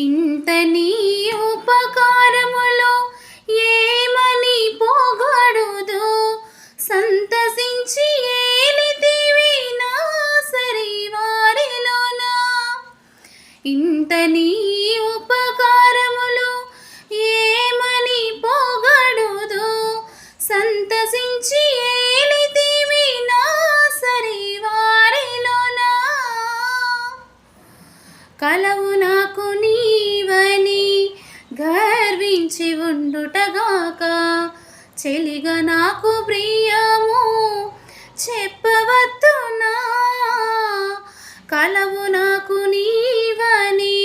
ఇంత నీ ఉపకారములో ఏమని పొగడుదు, సంతసించి ఏలితివి నా సరివారిలోనా. ఇంత నీ ఉపకారములో ఏమని పొగడుదు, సంతసించి ఏలితివి నా సరివారిలోనా. కలవు నాకు నీవని గర్వించి ఉండుటగాక, చెలిగా నాకు ప్రియము చెప్పవద్దునా. కలవు నాకు నీవని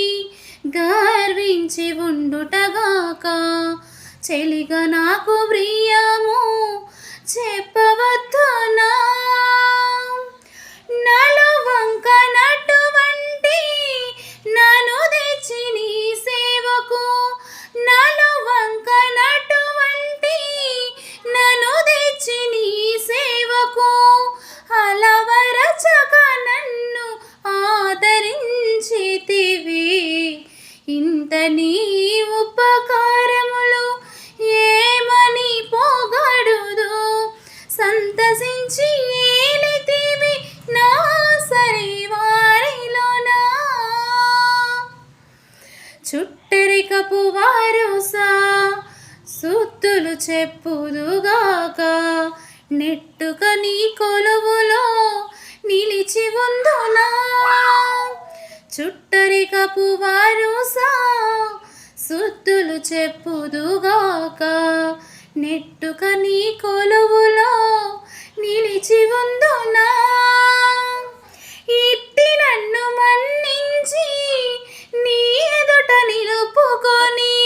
గర్వించి ఉండుటగాక, చెలిగా నాకు ప్రియము చెప్పవద్దునా. నాలో వంక నటువంటి నన్ను తెచ్చి నీ సేవకు, నాలో వంక నటువంటి నన్ను తెచ్చి నీ సేవకు, అలవరచక నన్ను ఆదరించితివి. ఇంత నీ ఉపకారములు ఏమని పొగడుదు, సంతసించి ఏలితివి నా సరివారిలోనా. చుట్టరికపు వారుసా సుత్తులు చెప్పుదుగాక, నెట్టుక నీ కొలువులో నిలిచి ఉందునా. చుట్టరికపు వారుసా సుత్తులు చెప్పుదుగాక, నెట్టుక నీ కొలువులో నిలిచి ఉందునా. ఇట్టి నన్ను మన్నించి నీ ఎదుట నిలుపుకొని,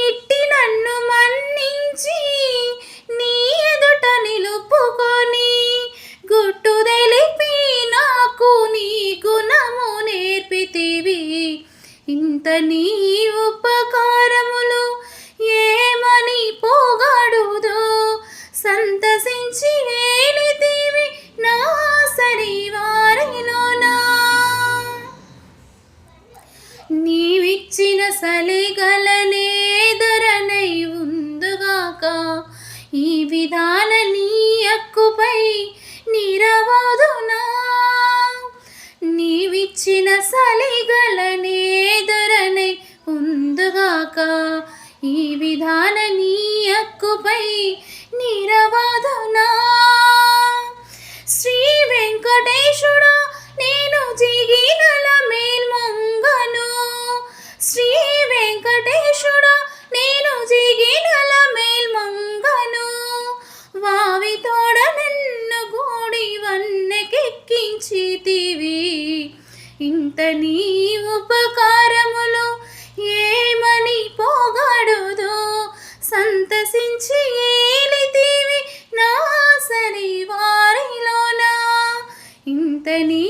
ఇట్టి నన్ను మన్నించి నీ ఎదుట నిలుపుకొని, గుట్టు తెలిపి నాకు నీ గుణము నేర్పితివి. ఇంత నీ ఉపకారములు ఏమని పొగడుదు, సంతసించి ఏలితివి నా సరివారిలోనా. నీవిచ్చిన సలిగలనే దొరనై ఉందుగాక, ఈ విధాన నీ హక్కుపై నిరవదునా. నీవిచ్చిన సలిగలనే దొరనై ఉందుగాక, ఈ విధాన నీ హక్కుపై నిరవదునా. శ్రీ వెంకటేశుడా నేను జిగినల మేల్మంగను, శ్రీ వెంకటేశుడా నేను జిగినల మేల్మంగను. వావి తోడ నన్ను గూడి వన్నెకెక్కించితివి. ఇంత నీ ఉపకారములు ఏమని పొగడుదు, సంతసించి ఏలితివి నా సరివారిలోనా. ఇంత నీ